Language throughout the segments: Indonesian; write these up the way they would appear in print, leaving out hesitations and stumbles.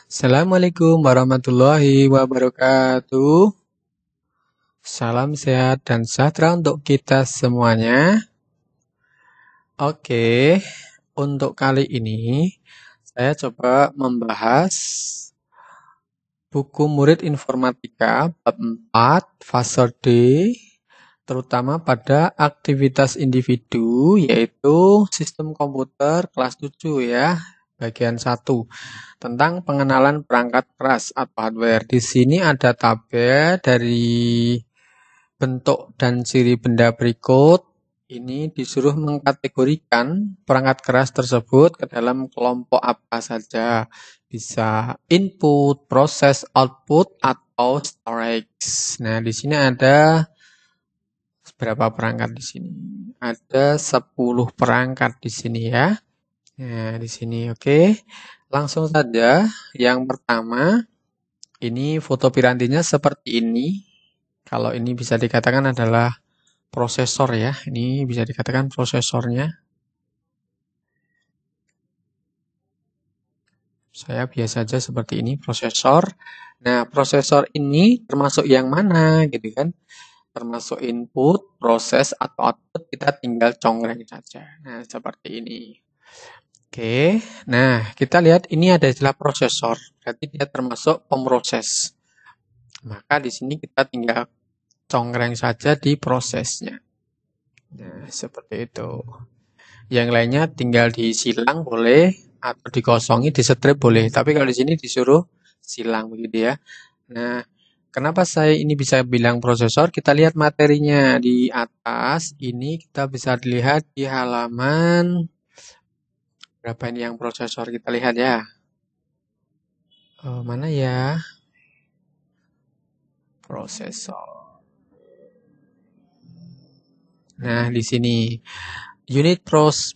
Assalamualaikum warahmatullahi wabarakatuh. Salam sehat dan sejahtera untuk kita semuanya. Oke, untuk kali ini saya coba membahas buku murid informatika bab 4 fase D, terutama pada aktivitas individu, yaitu sistem komputer kelas 7 ya, bagian 1. Tentang pengenalan perangkat keras atau hardware. Di sini ada tabel dari bentuk dan ciri benda berikut. Ini disuruh mengkategorikan perangkat keras tersebut ke dalam kelompok apa saja. Bisa input, proses, output, atau storage. Nah, di sini ada berapa perangkat di sini? Ada 10 perangkat di sini ya. Nah, di sini oke. Langsung saja, yang pertama, ini foto pirantinya seperti ini. Kalau ini bisa dikatakan adalah prosesor ya. Ini bisa dikatakan prosesornya. Saya biasa saja seperti ini, prosesor. Nah, prosesor ini termasuk yang mana gitu kan? Termasuk input, proses, atau output, kita tinggal congreng saja. Nah, seperti ini. Oke, nah kita lihat ini ada istilah prosesor, berarti dia termasuk pemroses. Maka di sini kita tinggal congreng saja di prosesnya. Nah, seperti itu. Yang lainnya tinggal disilang boleh, atau dikosongi, distrip boleh. Tapi kalau di sini disuruh silang begitu ya. Nah, kenapa saya ini bisa bilang prosesor? Kita lihat materinya di atas. Ini kita bisa dilihat di halaman berapa ini yang prosesor, kita lihat ya. Mana ya? Prosesor. Nah, di sini unit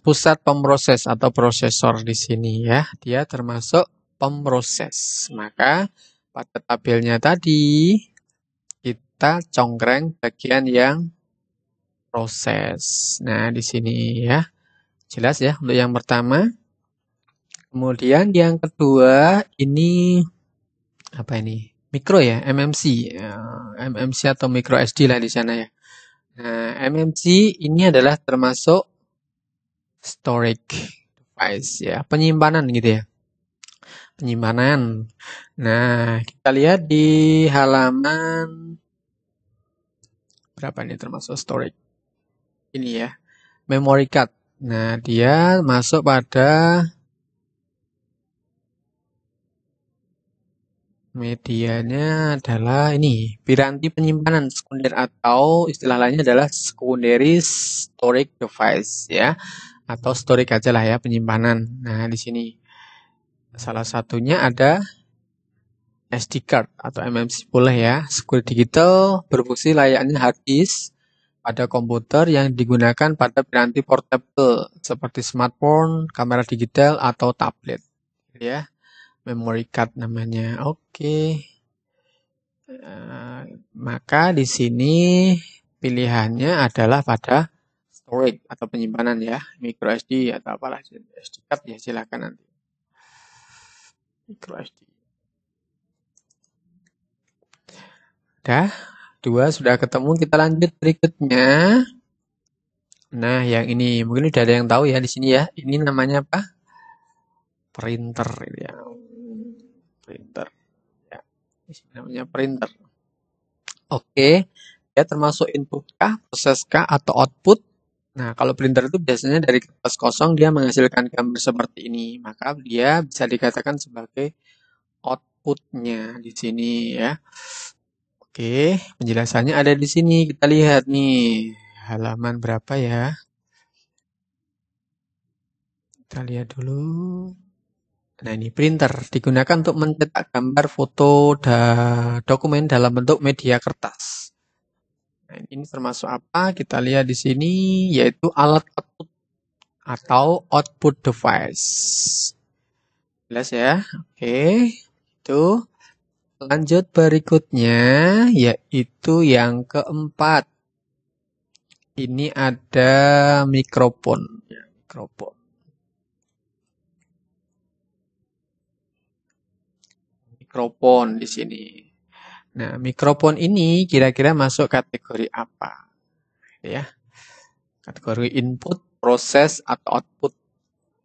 pusat pemroses atau prosesor di sini ya. Dia termasuk pemroses. Maka pada tabelnya tadi kita congkreng bagian yang proses. Nah, di sini ya. Jelas ya untuk yang pertama. Kemudian yang kedua ini apa ini? Mikro ya, MMC. MMC atau micro SD lah di sana ya. Nah, MMC ini adalah termasuk storage device ya, penyimpanan gitu ya. Penyimpanan. Nah, kita lihat di halaman berapa ini termasuk storage. Ini ya, memory card. Nah, dia masuk pada medianya adalah ini, piranti penyimpanan sekunder atau istilah lainnya adalah secondary storage device ya. Atau storage aja lah ya, penyimpanan. Nah, di sini salah satunya ada SD card atau MMC boleh ya. Security digital berfungsi layaknya hard disk pada komputer yang digunakan pada piranti portable seperti smartphone, kamera digital, atau tablet. Ya, memory card namanya. Oke. Maka di sini pilihannya adalah pada storage atau penyimpanan ya, micro SD atau apalah SD card ya, silakan nanti. Micro SD. Udah, 2 sudah ketemu, kita lanjut berikutnya. Nah, yang ini mungkin udah ada yang tahu ya di sini ya. Ini namanya apa? Printer ya. Printer. Ya. Ini namanya printer. Oke, ya termasuk input kah, proses kah, atau output? Nah, kalau printer itu biasanya dari kertas kosong dia menghasilkan gambar seperti ini. Maka dia bisa dikatakan sebagai outputnya di sini ya. Oke, penjelasannya ada di sini. Kita lihat nih, halaman berapa ya? Kita lihat dulu. Nah, ini printer digunakan untuk mencetak gambar, foto, dokumen dalam bentuk media kertas. Nah, ini termasuk apa? Kita lihat di sini, yaitu alat output atau output device. Jelas ya? Oke, itu. Lanjut berikutnya, yaitu yang keempat. Ini ada mikrofon. Ya, mikrofon. mikrofon di sini. Nah, mikrofon ini kira-kira masuk kategori apa? Ya, kategori input, proses, atau output.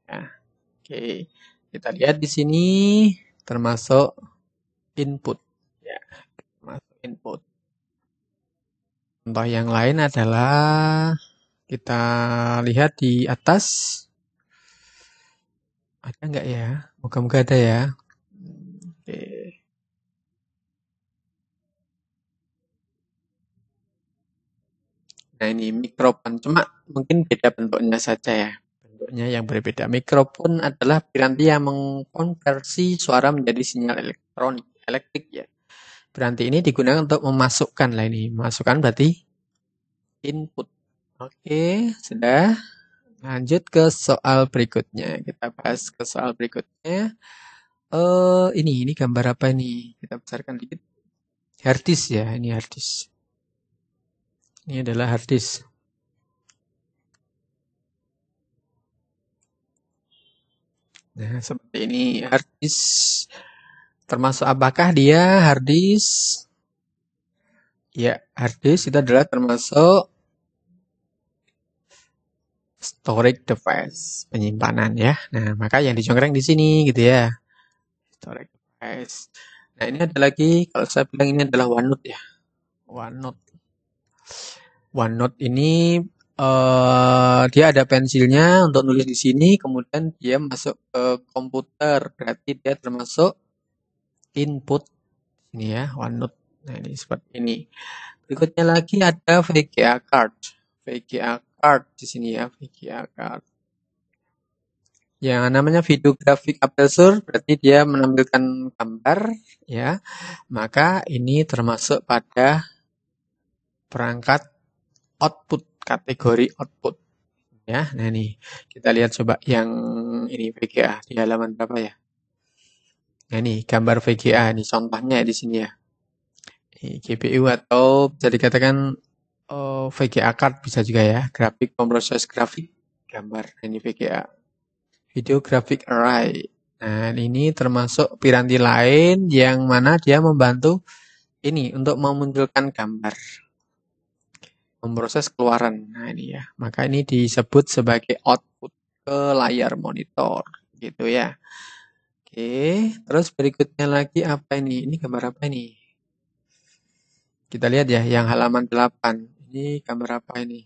Ya, oke, kita lihat di sini termasuk input. Ya, termasuk input. Contoh yang lain adalah kita lihat di atas. Ada nggak ya? Moga-moga ada ya. Oke. Nah, ini mikrofon. Cuma mungkin beda bentuknya saja ya. Bentuknya yang berbeda. Mikrofon adalah piranti yang mengkonversi suara menjadi sinyal elektrik ya. Piranti ini digunakan untuk memasukkan lah ini. Masukkan berarti input. Oke, sudah. Lanjut ke soal berikutnya. Kita bahas ke soal berikutnya. Ini gambar apa ini? Kita besarkan dikit. Hard disk ya, ini hard disk. Ini adalah hard disk. Nah, seperti ini hard disk. Termasuk apakah dia hard disk? Ya, hard disk itu adalah termasuk storage device, penyimpanan ya. Nah, maka yang dicongreng di sini gitu ya. Storage device. Nah, ini ada lagi, kalau saya bilang ini adalah OneNote ya. OneNote. OneNote ini dia ada pensilnya untuk nulis di sini, kemudian dia masuk ke komputer, berarti dia termasuk input ini ya, OneNote. Nah, ini seperti ini. Berikutnya lagi ada VGA card. VGA card di sini ya, VGA card. Yang namanya video graphic aperture berarti dia menampilkan gambar ya. Maka ini termasuk pada perangkat output, kategori output ya. Nah, ini kita lihat coba yang ini VGA di halaman berapa ya? Nah, ini gambar VGA ini contohnya di sini ya. Ini GPU atau bisa dikatakan VGA card bisa juga ya, graphic process grafik gambar. Nah, ini VGA. Video graphic array. Nah, ini termasuk piranti lain yang mana dia membantu ini untuk memunculkan gambar. Memproses keluaran. Nah, ini ya. Maka ini disebut sebagai output ke layar monitor. Gitu ya. Oke, terus berikutnya lagi apa ini? Ini gambar apa ini? Kita lihat ya, yang halaman 8. Ini gambar apa ini?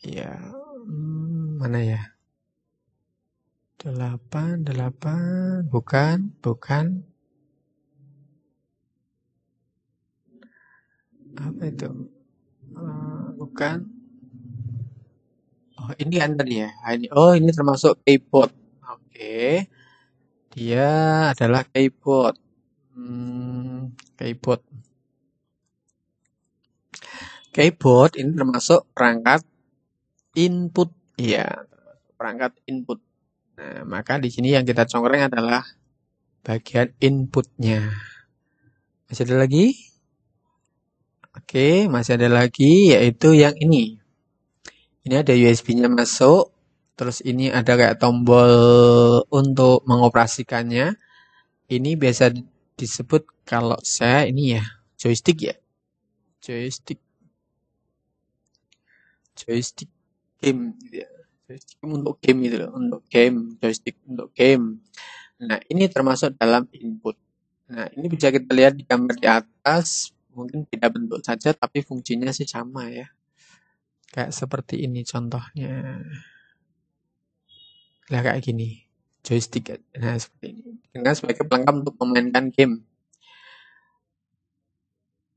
Ya, mana ya? 8, bukan. Apa itu? Bukan. Oh, ini kan tadi ya. Oh, ini termasuk keyboard. Oke. Dia adalah keyboard. Keyboard. Keyboard ini termasuk perangkat input. Iya, perangkat input. Nah, maka di sini yang kita congreng adalah bagian inputnya. Masih ada lagi? Oke, masih ada lagi yaitu yang ini. Ini ada USB-nya masuk, terus ini ada kayak tombol untuk mengoperasikannya. Ini biasa disebut kalau saya ini ya, joystick ya. Joystick game gitu ya. Joystick untuk game gitu loh, untuk game, joystick untuk game. Nah, ini termasuk dalam input. Nah, ini bisa kita lihat di gambar di atas, mungkin beda bentuk saja tapi fungsinya sih sama ya. Kayak seperti ini contohnya. Nah, kayak gini. Joystick. Nah, seperti ini. Dengan sebagai pelengkap untuk memainkan game.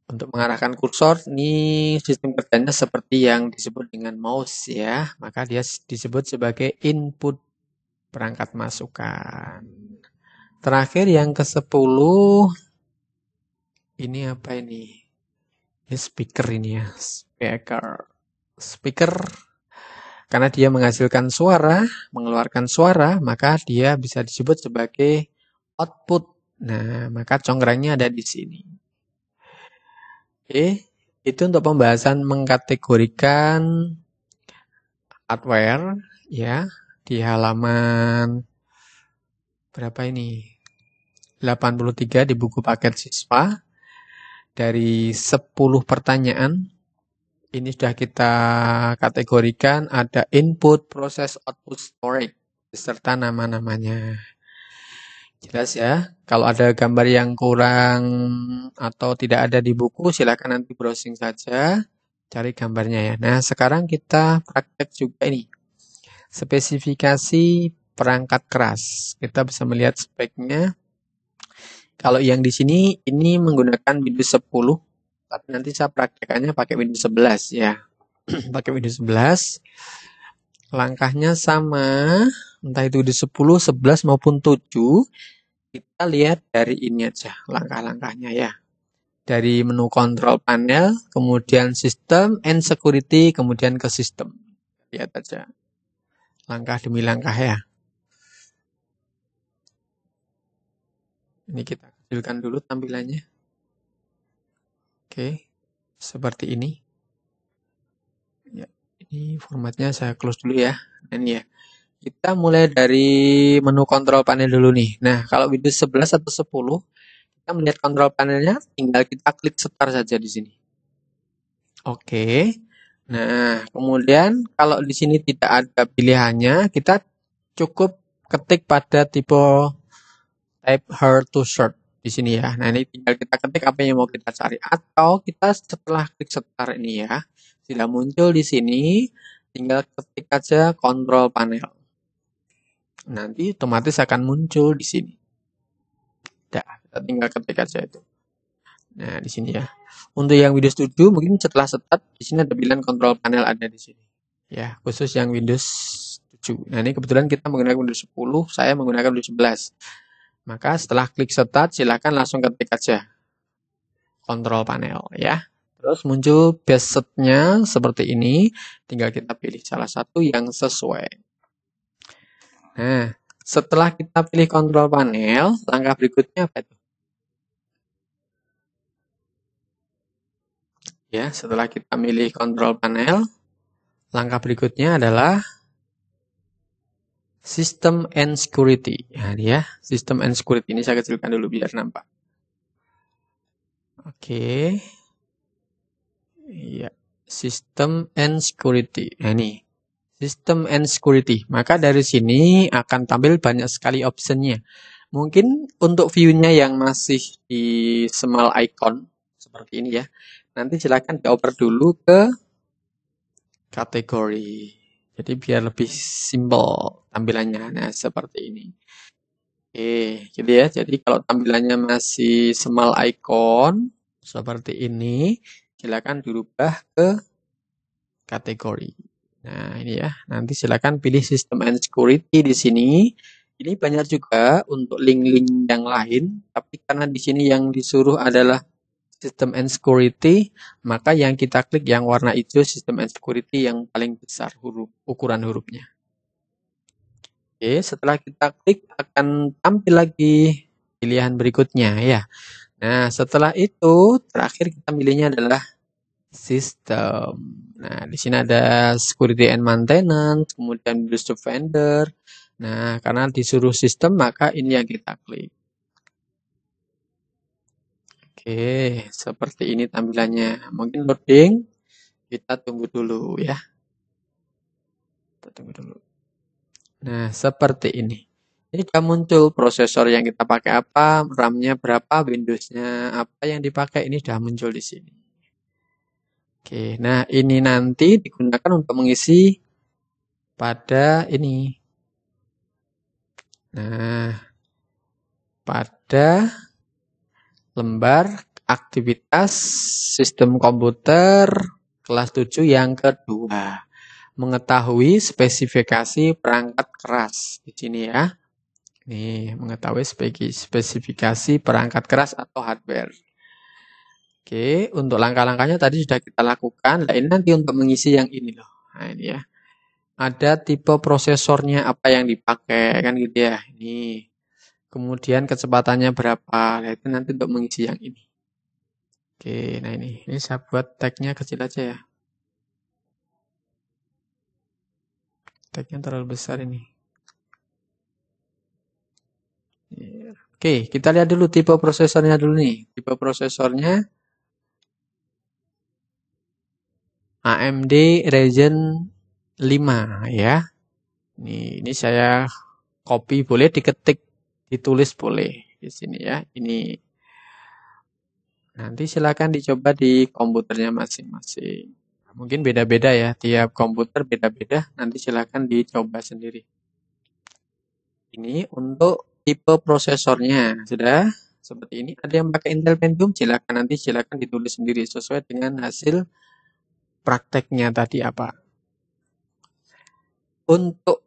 Untuk mengarahkan kursor, ini sistem kerjanya seperti yang disebut dengan mouse ya. Maka dia disebut sebagai input perangkat masukan. Terakhir yang ke-10. Ini apa ini? Ini speaker ini ya. Speaker. Karena dia menghasilkan suara, mengeluarkan suara, maka dia bisa disebut sebagai output. Nah, maka congrengnya ada di sini. Oke, itu untuk pembahasan mengkategorikan hardware ya di halaman berapa ini? 83 di buku paket siswa. Dari 10 pertanyaan, ini sudah kita kategorikan ada input, proses, output, storage, beserta nama-namanya. Jelas ya, kalau ada gambar yang kurang atau tidak ada di buku, silakan nanti browsing saja, cari gambarnya ya. Nah, sekarang kita praktek juga ini. Spesifikasi perangkat keras. Kita bisa melihat speknya. Kalau yang di sini, ini menggunakan Windows 10, tapi nanti saya praktekannya pakai Windows 11 ya. Pakai Windows 11. Langkahnya sama, entah itu di 10, 11 maupun 7. Kita lihat dari ini aja langkah-langkahnya ya. Dari menu control panel, kemudian system and security, kemudian ke sistem. Lihat aja. Langkah demi langkah ya. Ini kita kecilkan dulu tampilannya. Oke, seperti ini. Ya, ini formatnya saya close dulu ya. Nah, ini ya. Kita mulai dari menu control panel dulu nih. Nah, kalau Windows 11 atau 10, kita melihat control panelnya, tinggal kita klik start saja di sini. Oke. Nah, kemudian kalau di sini tidak ada pilihannya, kita cukup ketik pada tipe type hard to search di sini ya. Nah, ini tinggal kita ketik apa yang mau kita cari. Atau kita setelah klik start ini ya, sudah muncul di sini, tinggal ketik aja control panel. Nanti otomatis akan muncul di sini. Udah, kita tinggal ketik aja itu. Nah, di sini ya. Untuk yang Windows 7 mungkin setelah start di sini ada pilihan control panel ada di sini. Ya, khusus yang Windows 7. Nah, ini kebetulan kita menggunakan Windows 10, saya menggunakan Windows 11. Maka setelah klik start silakan langsung ketik aja control panel ya. Terus muncul base setnya seperti ini, tinggal kita pilih salah satu yang sesuai. Nah, setelah kita pilih control panel, langkah berikutnya apa itu? Ya, setelah kita milih control panel, langkah berikutnya adalah system and security. Nah, ini ya, system and security ini saya kecilkan dulu biar nampak. Oke. Iya, system and security. Nah, ini system and security. Maka dari sini akan tampil banyak sekali optionnya. Mungkin untuk view-nya yang masih di small icon seperti ini ya. Nanti silakan dioper dulu ke kategori. Jadi biar lebih simpel tampilannya. Nah, seperti ini. Oke, gitu ya. Jadi kalau tampilannya masih small icon seperti ini, silakan dirubah ke kategori. Nah, ini ya. Nanti silakan pilih system and security di sini. Ini banyak juga untuk link-link yang lain, tapi karena di sini yang disuruh adalah system and security, maka yang kita klik yang warna hijau system and security yang paling besar ukuran hurufnya. Oke, setelah kita klik akan tampil lagi pilihan berikutnya ya. Nah, setelah itu terakhir kita pilihnya adalah sistem. Nah, di sini ada security and maintenance, kemudian Windows Defender. Nah, karena disuruh sistem maka ini yang kita klik. Oke, seperti ini tampilannya. Mungkin loading, kita tunggu dulu ya. Kita tunggu dulu. Nah, seperti ini. Ini sudah muncul prosesor yang kita pakai apa, RAM-nya berapa, Windows-nya apa yang dipakai, ini sudah muncul di sini. Oke, nah ini nanti digunakan untuk mengisi pada ini. Nah, pada lembar aktivitas sistem komputer kelas 7 yang kedua. Mengetahui spesifikasi perangkat keras di sini ya. Nih, mengetahui spesifikasi perangkat keras atau hardware. Oke, untuk langkah-langkahnya tadi sudah kita lakukan. Nah, ini nanti untuk mengisi yang ini loh. Nah, ini ya. Ada tipe prosesornya apa yang dipakai kan gitu ya. Ini. Kemudian kecepatannya berapa. Nah, itu nanti untuk mengisi yang ini. Oke, nah ini. Ini saya buat tag-nya kecil aja ya. Tag-nya terlalu besar ini. Oke, kita lihat dulu tipe prosesornya dulu nih. Tipe prosesornya AMD Ryzen 5 ya. Ini saya copy, boleh diketik, ditulis boleh di sini ya. Ini nanti silakan dicoba di komputernya masing-masing. Mungkin beda-beda ya, tiap komputer beda-beda. Nanti silakan dicoba sendiri. Ini untuk tipe prosesornya. Sudah seperti ini. Ada yang pakai Intel Pentium, silakan ditulis sendiri sesuai dengan hasil prakteknya tadi apa. Untuk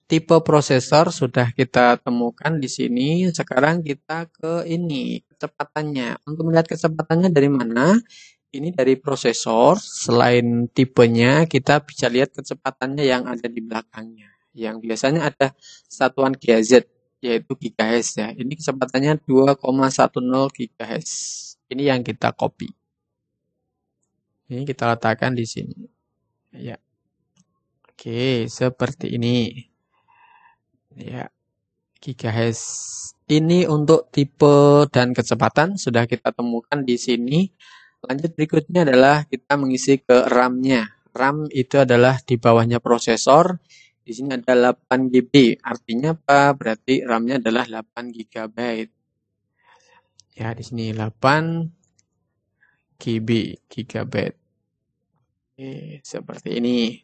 tipe prosesor sudah kita temukan di sini. Sekarang kita ke ini, kecepatannya. Untuk melihat kecepatannya dari mana? Ini dari prosesor. Selain tipenya, kita bisa lihat kecepatannya yang ada di belakangnya. Yang biasanya ada satuan GHz, yaitu GHz ya. Ini kecepatannya 2,10 GHz. Ini yang kita copy. Ini kita letakkan di sini. Ya. Oke, seperti ini. Ya, GHz. Ini untuk tipe dan kecepatan sudah kita temukan di sini. Lanjut berikutnya adalah kita mengisi ke RAM-nya. RAM itu adalah di bawahnya prosesor. Di sini ada 8 GB. Artinya apa? Berarti RAM-nya adalah 8 GB. Ya, di sini 8 GB. Oke, seperti ini.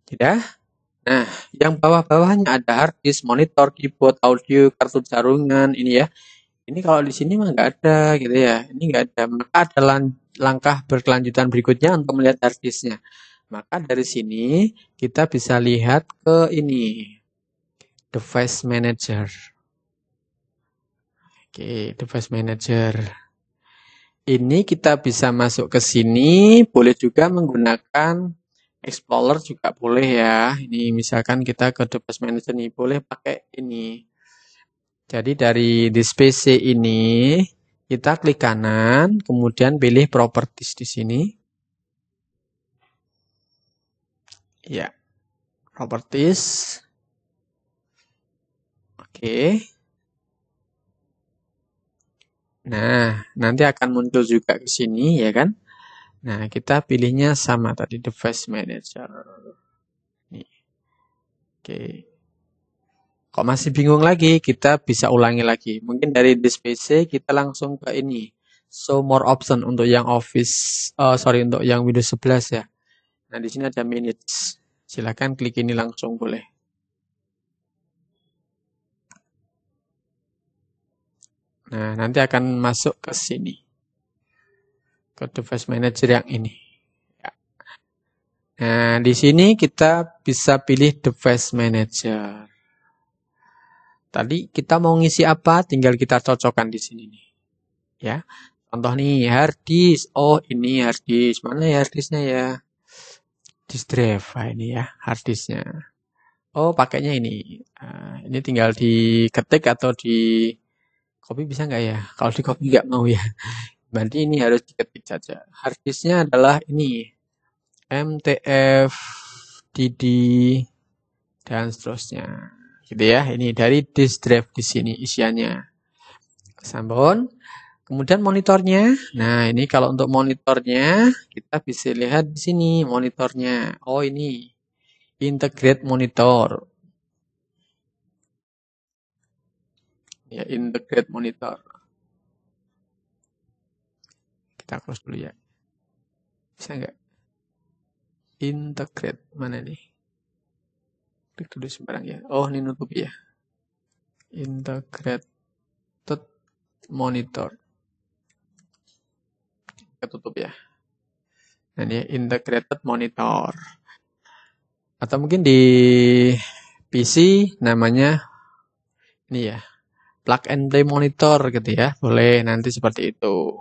Sudah? Nah, yang bawah-bawahnya ada hard disk, monitor, keyboard, audio, kartu jaringan, ini ya. Ini kalau di sini mah nggak ada gitu ya. Ini nggak ada. Maka ada langkah berkelanjutan berikutnya untuk melihat hard disknya. Maka dari sini kita bisa lihat ke ini, device manager. Oke, device manager. Ini kita bisa masuk ke sini, boleh juga menggunakan Explorer juga boleh ya. Ini misalkan kita ke device manager nih, boleh pakai ini. Jadi dari disk PC ini kita klik kanan, kemudian pilih properties di sini. Ya, properties. Oke. Nah, nanti akan muncul juga ke sini ya kan? Nah, kita pilihnya sama tadi device manager. Nih. Oke. Kok masih bingung lagi? Kita bisa ulangi lagi. Mungkin dari disk PC kita langsung ke ini. Show more option untuk yang Office, untuk yang Windows 11 ya. Nah, di sini ada minutes. Silakan klik ini langsung boleh. Nah, nanti akan masuk ke sini. Ke device manager yang ini. Ya. Nah, di sini kita bisa pilih device manager. Tadi kita mau ngisi apa, tinggal kita cocokkan di sini nih. Ya. Contoh nih, hard disk. Oh, ini hard disk. Mana ya hard disknya ya? Disk drive. Nah, ini ya hard disknya. Oh, pakainya ini. Ini tinggal diketik atau di copy bisa nggak ya? Kalau di copy nggak mau ya. Berarti ini harus diketik saja. Hard disknya adalah ini. MTF, DD, dan seterusnya. Gitu ya. Ini dari disk drive di sini isiannya. Sampun. Kemudian monitornya. Nah, ini kalau untuk monitornya kita bisa lihat di sini monitornya. Oh, ini integrate monitor. Ya, integrate monitor. Kita close dulu ya. Bisa nggak? Integrate. Mana nih? Klik dulu sembarang ya. Oh, ini nutup ya. Integrated monitor. Kita tutup ya. Nah, ini integrated monitor. Atau mungkin di PC namanya ini ya. Plug and play monitor gitu ya. Boleh nanti seperti itu.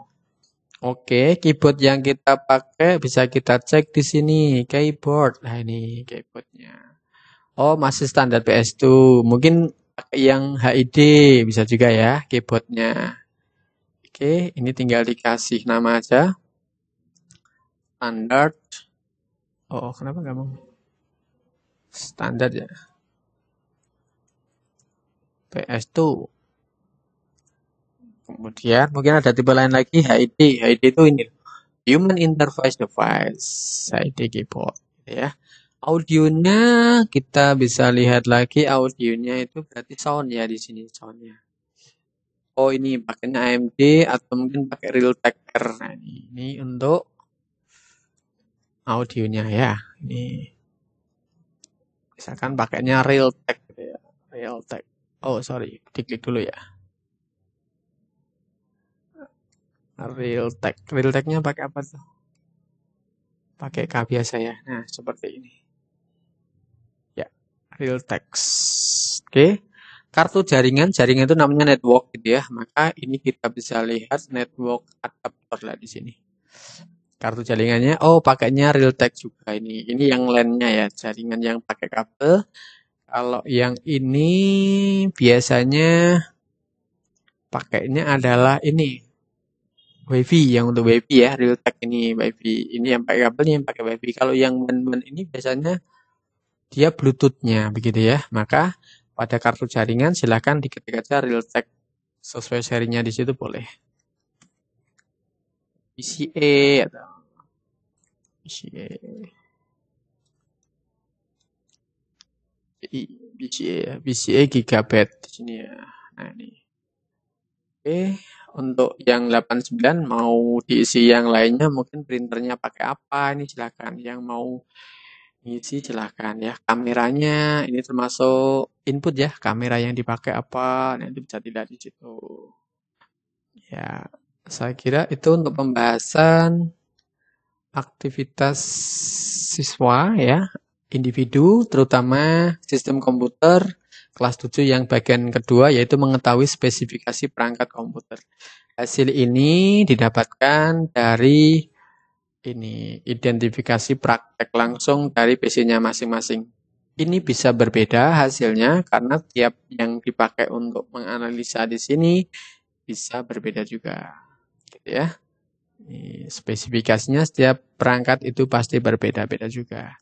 Oke, keyboard yang kita pakai bisa kita cek di sini. Keyboard. Nah, ini keyboardnya. Oh, masih standar PS2. Mungkin pakai yang HID bisa juga ya keyboardnya. Oke, ini tinggal dikasih nama aja. Standar. Oh, kenapa nggak mau? Standar ya. PS2. Kemudian mungkin ada tipe lain lagi, HID. HID itu ini, Human Interface Device, HID keyboard, ya. Audionya kita bisa lihat lagi, audionya itu berarti sound ya di sini soundnya. Oh ini pakainya AMD atau mungkin pakai Realtek R. Nah, ini untuk audionya ya. Ini misalkan pakainya Realtek gitu ya. Realtek. Oh sorry, diklik dulu ya. Realtek. Realteknya pakai apa tuh? Pakai K biasa ya. Nah, seperti ini. Ya, Realtek. Oke. Kartu jaringan, jaringan itu namanya network gitu ya. Maka ini kita bisa lihat network adapter lah di sini. Kartu jaringannya, oh pakainya Realtek juga ini. Ini yang LAN-nya ya, jaringan yang pakai kabel. Kalau yang ini biasanya pakainya adalah ini WiFi, yang untuk WiFi ya, Realtek ini WiFi. Ini yang pakai kabelnya yang pakai WiFi. Kalau yang men ini biasanya dia Bluetooth-nya begitu ya. Maka pada kartu jaringan silakan diketik aja Realtek sesuai serinya di situ boleh. PCA atau PCA. PCA ya, PCA gigabyte di sini ya. Nah, ini. Oke, untuk yang 89 mau diisi yang lainnya mungkin printernya pakai apa ini silakan. Yang mau ngisi silakan ya. Kameranya ini termasuk input ya. Kamera yang dipakai apa nanti bisa dilihat di situ. Ya, saya kira itu untuk pembahasan aktivitas siswa ya, individu terutama sistem komputer kelas 7 yang bagian kedua yaitu mengetahui spesifikasi perangkat komputer. Hasil ini didapatkan dari ini identifikasi praktek langsung dari PC-nya masing-masing. Ini bisa berbeda hasilnya karena tiap yang dipakai untuk menganalisa di sini bisa berbeda juga. Gitu ya. Spesifikasinya setiap perangkat itu pasti berbeda-beda juga.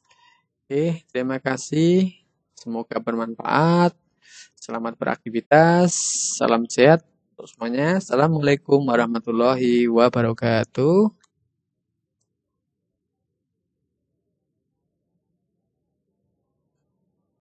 Oke, terima kasih. Semoga bermanfaat. Selamat beraktivitas. Salam sehat untuk semuanya. Assalamualaikum warahmatullahi wabarakatuh.